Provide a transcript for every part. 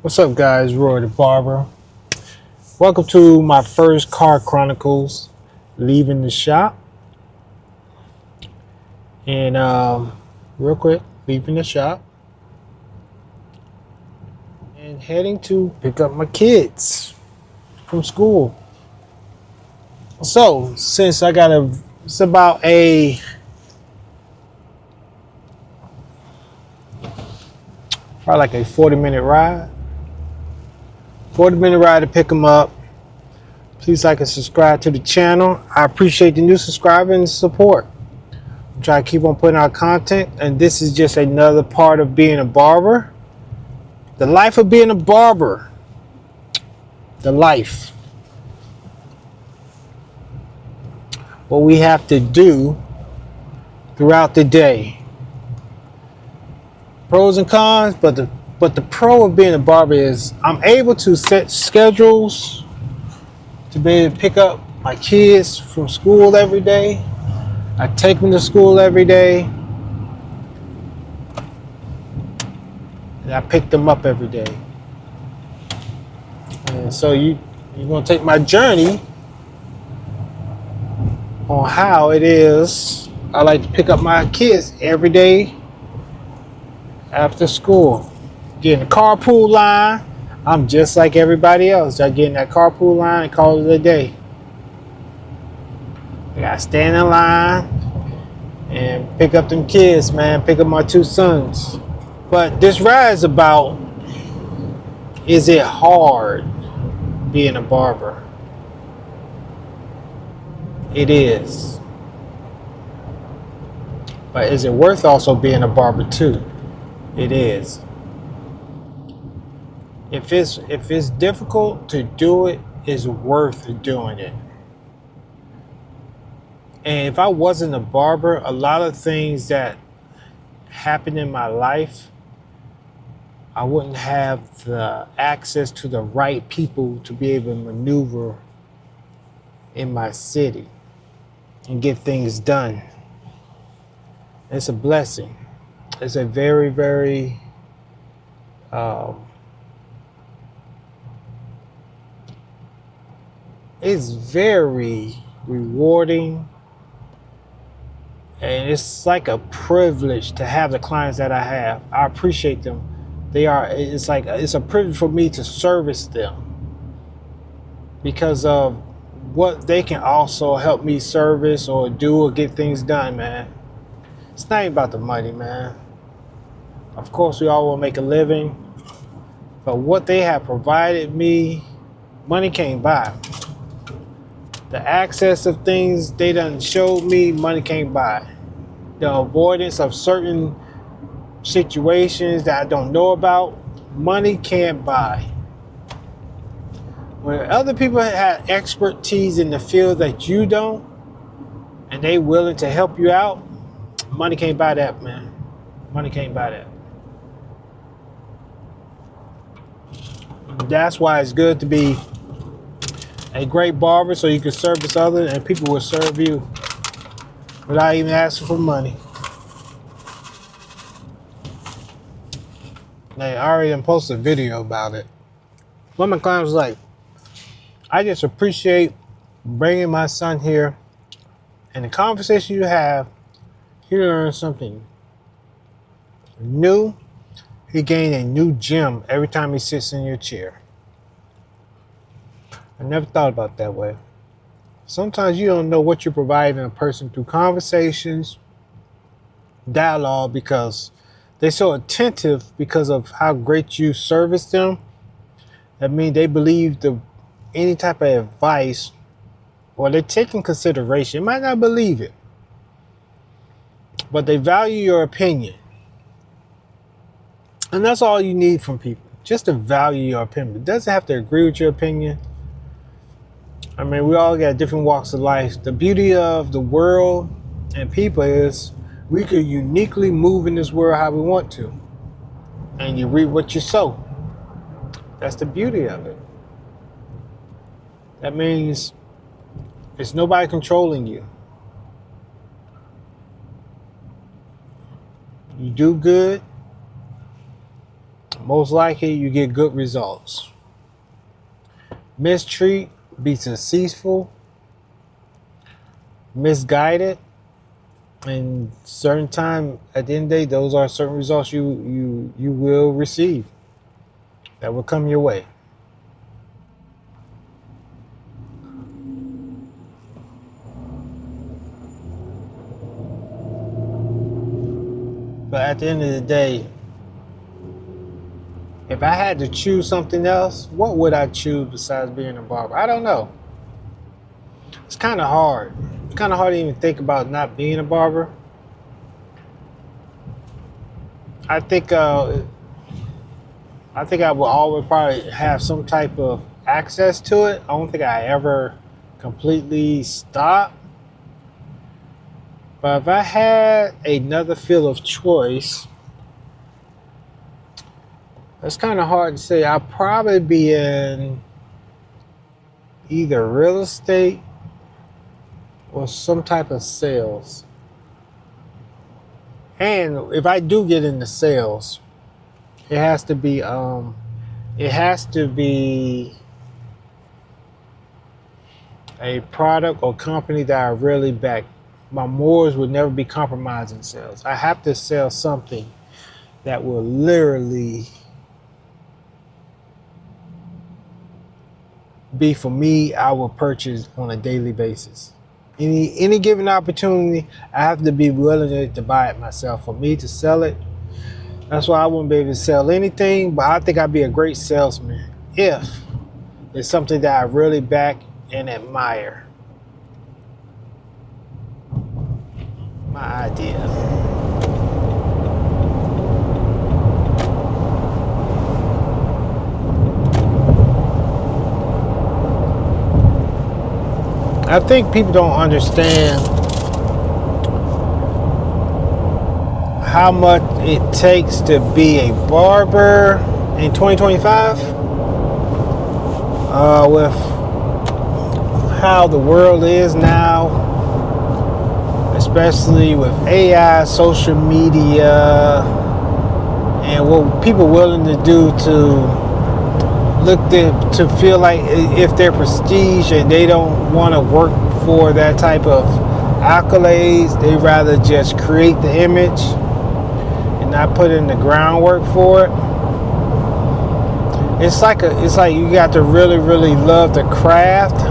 What's up, guys? Roy the Barber. Welcome to my first Car Chronicles, leaving the shop. And real quick, leaving the shop and heading to pick up my kids from school. So, since it's about probably like a 40-minute ride. 40-minute ride to pick them up. Please like and subscribe to the channel. I appreciate the new subscriber and support. I'm trying to keep on putting out content, and this is just another part of being a barber. The life of being a barber. The life. What we have to do throughout the day. Pros and cons, but the pro of being a barber is I'm able to set schedules to be able to pick up my kids from school every day. I take them to school every day. And I pick them up every day. And so you're going to take my journey on how it is I like to pick up my kids every day after school. Get in the carpool line. I'm just like everybody else. I get in that carpool line and call it a day. I gotta stand in line and pick up them kids, man. Pick up my two sons. But this ride is about, is it hard being a barber? It is. But is it worth also being a barber too? It is. If it's difficult to do it, it's worth doing it. And if I wasn't a barber, a lot of things that happened in my life, I wouldn't have the access to the right people to be able to maneuver in my city and get things done. It's a blessing. It's a very, very it's very rewarding, and it's like a privilege to have the clients that I have. I appreciate them. It's a privilege for me to service them because of what they can also help me service or do or get things done, man. It's not even about the money, man. Of course, we all want to make a living, but what they have provided me, money can't buy. The access of things they done showed me, money can't buy. The avoidance of certain situations that I don't know about, money can't buy. When other people have expertise in the field that you don't, and they willing to help you out, money can't buy that, man. Money can't buy that. That's why it's good to be a great barber, so you can service others and people will serve you without even asking for money. I already posted a video about it. One of my clients was like, I just appreciate bringing my son here, and the conversation you have, he learns something new. He gained a new gem every time he sits in your chair. I never thought about it that way. Sometimes you don't know what you're providing a person through conversations, dialogue, because they're so attentive because of how great you service them. That means they believe any type of advice, or they take in consideration. They might not believe it, but they value your opinion. And that's all you need from people, just to value your opinion. It doesn't have to agree with your opinion. I mean, we all got different walks of life. The beauty of the world and people is we could uniquely move in this world how we want to. And you reap what you sow. That's the beauty of it. That means there's nobody controlling you. You do good, most likely you get good results. Mistreat, be deceitful, misguided, and certain time at the end of the day, those are certain results you will receive that will come your way. But at the end of the day, if I had to choose something else, what would I choose besides being a barber? I don't know. It's kind of hard. It's kind of hard to even think about not being a barber. I think I will always probably have some type of access to it. I don't think I ever completely stop. But if I had another field of choice, it's kind of hard to say. I'll probably be in either real estate or some type of sales. And if I do get into sales, it has to be a product or company that I really back. My morals would never be compromised in sales. I have to sell something that will literally be for me. I will purchase on a daily basis. Any given opportunity, I have to be willing to buy it myself. For me to sell it, that's why I wouldn't be able to sell anything. But I think I'd be a great salesman if it's something that I really back and admire. My idea. I think people don't understand how much it takes to be a barber in 2025 with how the world is now. Especially with AI, social media, and what people are willing to do to feel like if they're prestige and they don't want to work for that type of accolades, they rather just create the image and not put in the groundwork for it. It's like you got to really, really love the craft,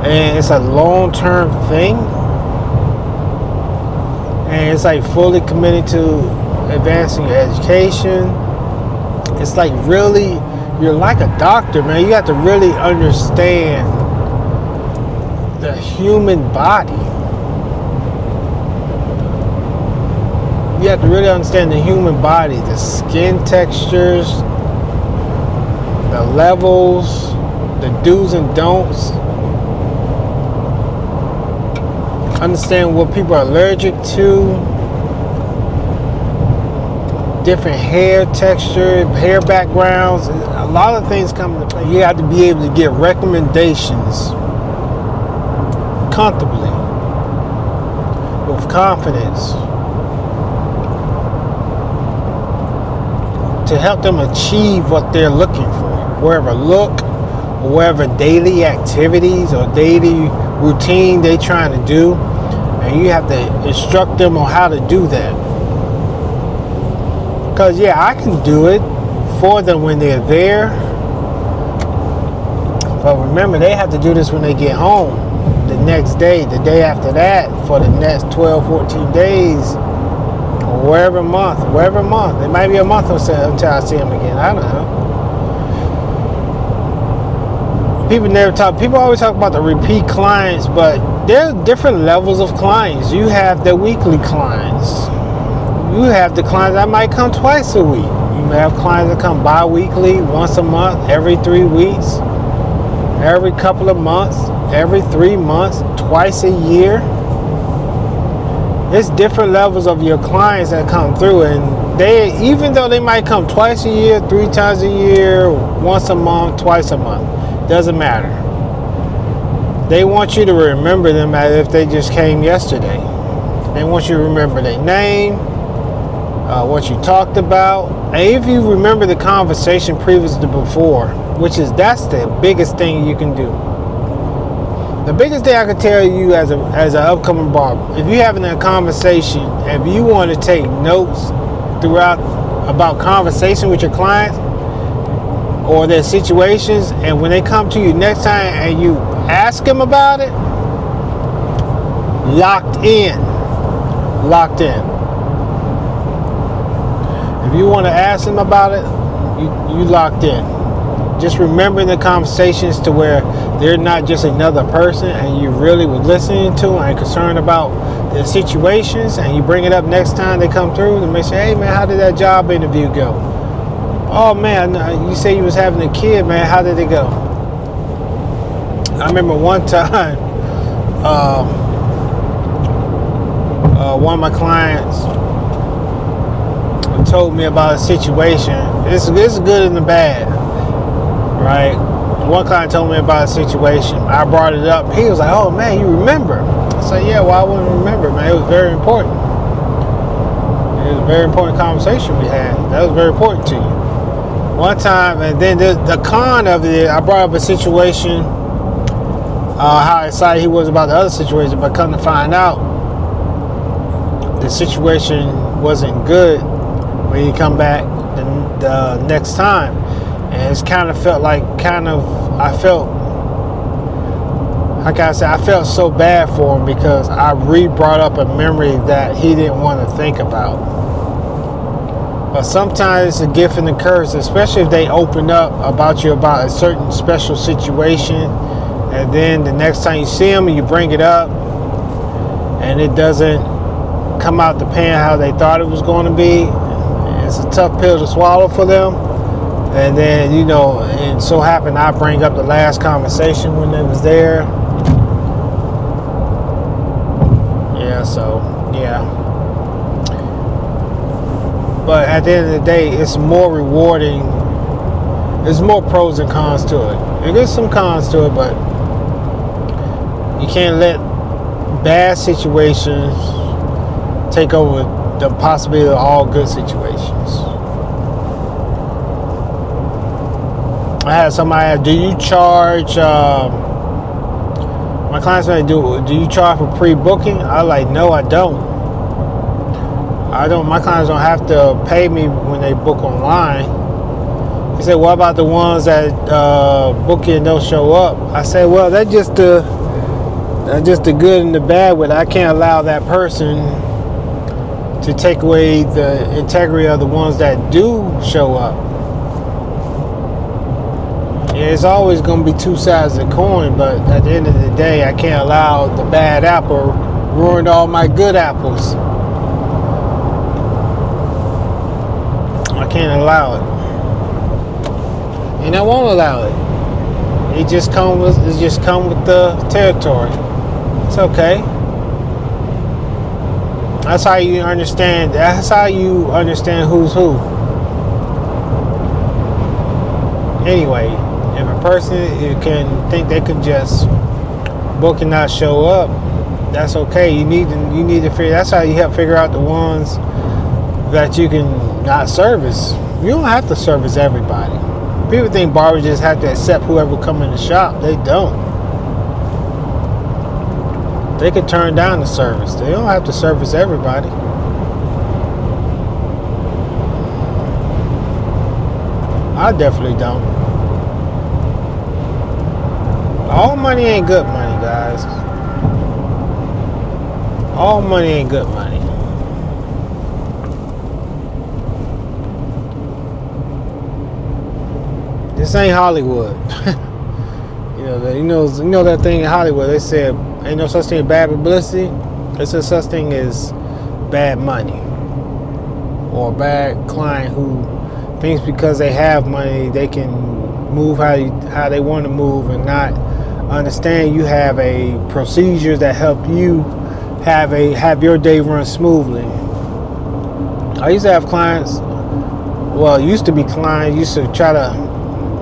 and it's a long-term thing. And it's like fully committed to advancing your education. It's like really, you're like a doctor, man. You have to really understand the human body. You have to really understand the human body, the skin textures, the levels, the do's and don'ts. Understand what people are allergic to, different hair texture, hair backgrounds. A lot of things come into play. You have to be able to get recommendations comfortably, with confidence, to help them achieve what they're looking for, wherever look, or wherever daily activities or daily routine they trying to do. And you have to instruct them on how to do that. Because yeah, I can do it for them when they're there. But remember, they have to do this when they get home. The next day, the day after that, for the next 12, 14 days. Or wherever month. It might be a month or so until I see them again. I don't know. People always talk about the repeat clients, but there are different levels of clients. You have the weekly clients. You have the clients that might come twice a week. You may have clients that come bi-weekly, once a month, every 3 weeks, every couple of months, every 3 months, twice a year. There's different levels of your clients that come through, and they, even though they might come twice a year, 3 times a year, once a month, twice a month, doesn't matter. They want you to remember them as if they just came yesterday. They want you to remember their name, what you talked about, and if you remember the conversation previous to before, that's the biggest thing you can do. The biggest thing I can tell you as an upcoming barber, if you're having a conversation, if you want to take notes throughout about conversation with your clients or their situations, and when they come to you next time and you ask them about it, locked in. If you want to ask them about it, you locked in. Just remembering the conversations to where they're not just another person, and you really were listening to and concerned about their situations, and you bring it up next time they come through and they say, hey man, how did that job interview go? Oh man, you say you was having a kid, man, how did it go? I remember one time, one of my clients told me about a situation. It's good and the bad, right? One client told me about a situation. I brought it up. He was like, oh man, you remember? I said, yeah, well, I wouldn't remember, man. It was very important. It was a very important conversation we had. That was very important to you. One time, and then the con of it, I brought up a situation, how excited he was about the other situation, but come to find out, the situation wasn't good when you come back the next time. And it's kind of felt like, I felt so bad for him because I brought up a memory that he didn't want to think about. But sometimes it's a gift and a curse, especially if they open up about you about a certain special situation, and then the next time you see them and you bring it up and it doesn't come out the pan how they thought it was going to be. It's a tough pill to swallow for them. And then, and so happened I bring up the last conversation when it was there. Yeah. But at the end of the day, it's more rewarding. There's more pros and cons to it. There's some cons to it, but you can't let bad situations take over the possibility of all good situations. I had somebody ask, do you charge, my clients say, do you charge for pre-booking? I like, no, I don't. My clients don't have to pay me when they book online. He said, what about the ones that book it and don't show up? I said, well, that's just the good and the bad with it. I can't allow that person to take away the integrity of the ones that do show up. Yeah, it's always going to be two sides of the coin, but at the end of the day, I can't allow the bad apple ruin all my good apples. I can't allow it, and I won't allow it. It just come with the territory. It's okay. That's how you understand. That's how you understand who's who. Anyway, if a person can think they could just book and not show up, that's okay. You need to figure. That's how you help figure out the ones that you can not service. You don't have to service everybody. People think barbers just have to accept whoever come in the shop. They don't. They can turn down the service. They don't have to service everybody. I definitely don't. All money ain't good money, guys. All money ain't good money. This ain't Hollywood. You know that thing in Hollywood. They said ain't no such thing as bad publicity. There's no such thing as bad money or a bad client who thinks because they have money they can move how they want to move and not understand you have a procedure that help you have your day run smoothly. I used to have clients. Well, it used to be clients used to try to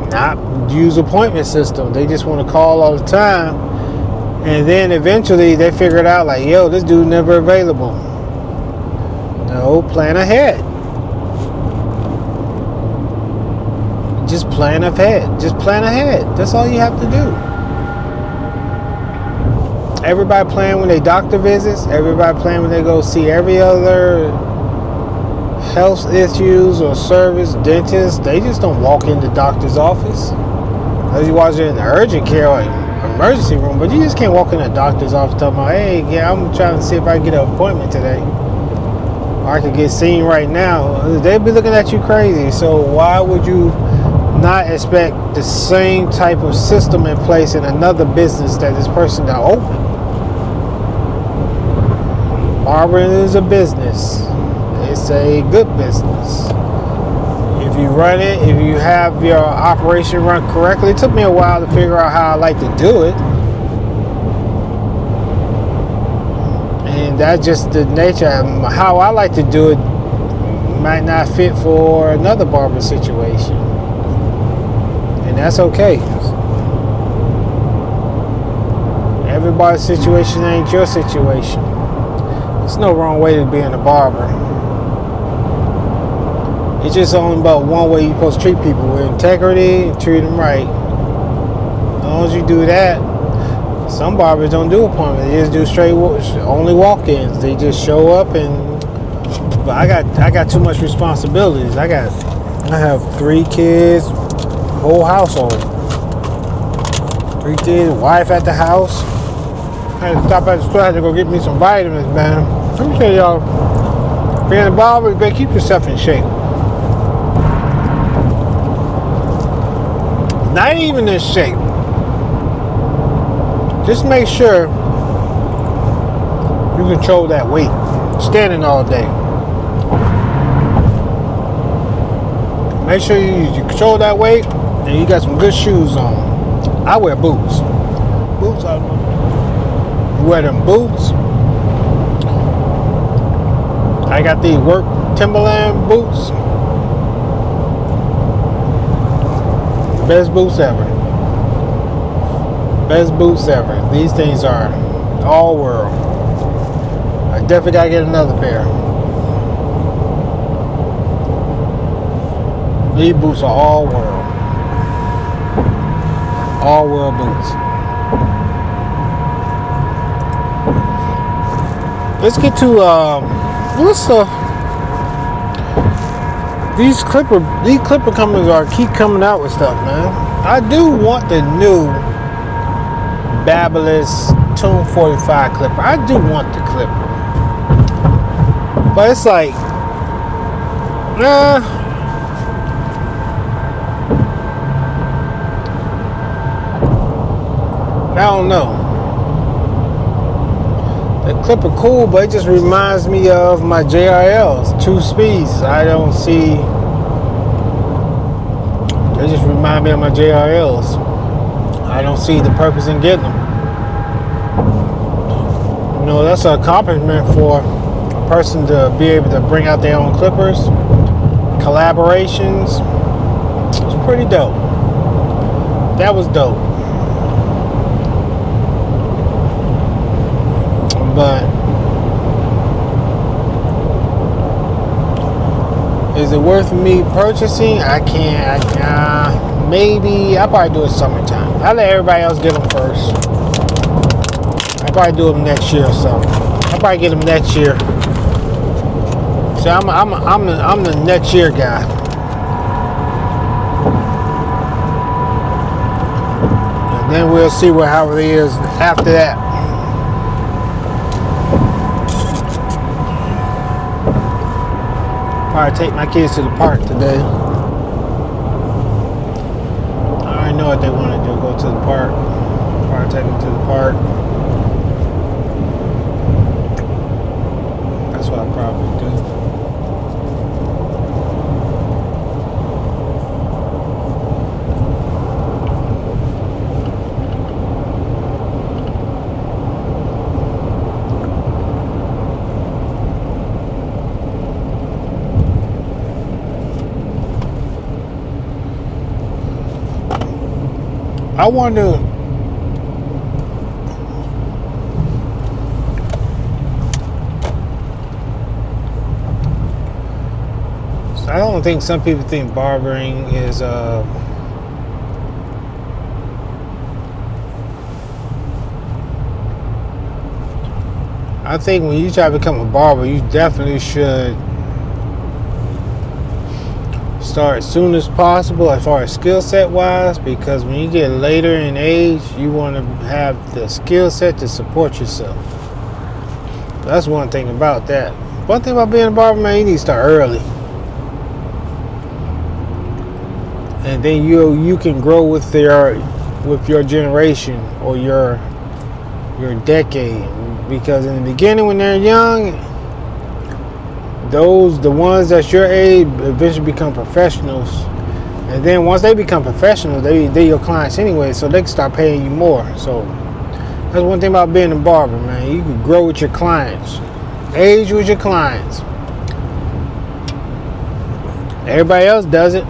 not use appointment system. They just want to call all the time, and then eventually they figured out like, yo, this dude never available. No, plan ahead. just plan ahead. Just plan ahead. That's all you have to do. Everybody plan when they doctor visits. Everybody plan when they go see every other health issues or service, dentist. They just don't walk in the doctor's office. Unless you watch it in the urgent care or emergency room, but you just can't walk in the doctor's office talking about, hey, yeah, I'm trying to see if I can get an appointment today. Or I could get seen right now. They'd be looking at you crazy. So why would you not expect the same type of system in place in another business that this person got open? Barbering is a business. It's a good business. If you run it, if you have your operation run correctly, it took me a while to figure out how I like to do it. And that's just the nature. How I like to do it might not fit for another barber situation. And that's okay. Everybody's situation ain't your situation. There's no wrong way to being a barber. It's just only about one way you're supposed to treat people, with integrity and treat them right. As long as you do that, some barbers don't do appointments. They just do straight only walk-ins. They just show up and. But I got too much responsibilities. I have 3 kids, whole household. 3 kids, wife at the house. I had to stop at the store. I had to go get me some vitamins, man. Let me tell y'all, being a barber, you better keep yourself in shape. Not even in shape. Just make sure you control that weight. Standing all day. Make sure you control that weight and you got some good shoes on. I wear boots. Boots are. You wear them boots. I got these work Timberland boots. Best boots ever. Best boots ever. These things are all world. I definitely gotta get another pair. These boots are all world. All world boots. Let's get to these clipper companies keep coming out with stuff, man. I do want the new Babyliss Tune 45 clipper. I do want the clipper. But it's like, I don't know. The clipper cool, but it just reminds me of my JRLs, 2 speeds. I don't see. They just remind me of my JRLs. I don't see the purpose in getting them. You know, that's an accomplishment for a person to be able to bring out their own clippers, collaborations. It's pretty dope. That was dope. But is it worth me purchasing? I can't. Maybe I'll probably do it summertime. I'll let everybody else get them first. I'll probably do them next year or something. I'll probably get them next year. So I'm the next year guy. And then we'll see how it is after that. Probably take my kids to the park today. I already know what they want to do. Go to the park. Probably take them to the park. That's what I'll probably do. I wonder, I don't think some people think barbering is I think when you try to become a barber, you definitely should start as soon as possible as far as skill set wise, because when you get later in age, you want to have the skill set to support yourself. That's one thing about that. One thing about being a barber, man, you need to start early. And then you can grow with your generation or your decade. Because in the beginning, when they're young, the ones that's your age eventually become professionals. And then once they become professionals, they're your clients anyway, so they can start paying you more. So that's one thing about being a barber, man. You can grow with your clients, age with your clients. Everybody else does it.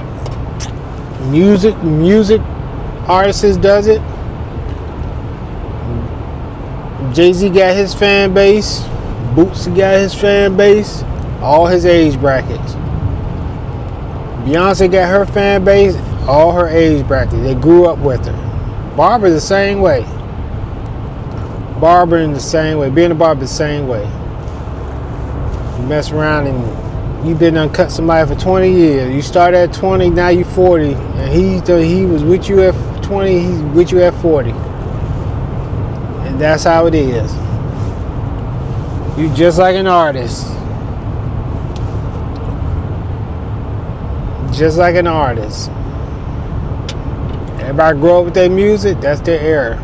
Music artists does it. Jay-Z got his fan base. Bootsy got his fan base. All his age brackets. Beyonce got her fan base. All her age brackets. They grew up with her. Barber the same way. Barbering the same way. Being a barber the same way. You mess around and you've been uncut somebody for 20 years. You start at 20, now you 40. And he was with you at 20, he's with you at 40. And that's how it is. You just like an artist. Just like an artist. Everybody grow up with their music, that's their era.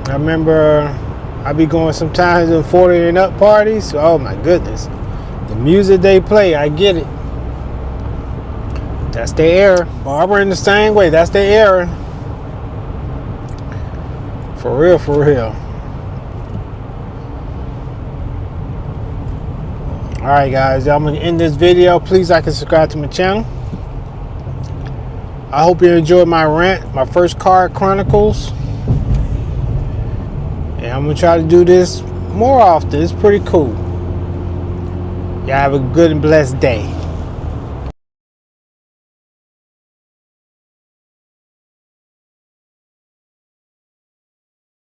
I remember I be going sometimes to 40 and up parties. Oh my goodness. The music they play, I get it. That's their era. Barbering the same way, that's their era. For real, for real. Alright guys, I'm going to end this video. Please like and subscribe to my channel. I hope you enjoyed my rant, my first car chronicles. And I'm going to try to do this more often. It's pretty cool. Y'all have a good and blessed day.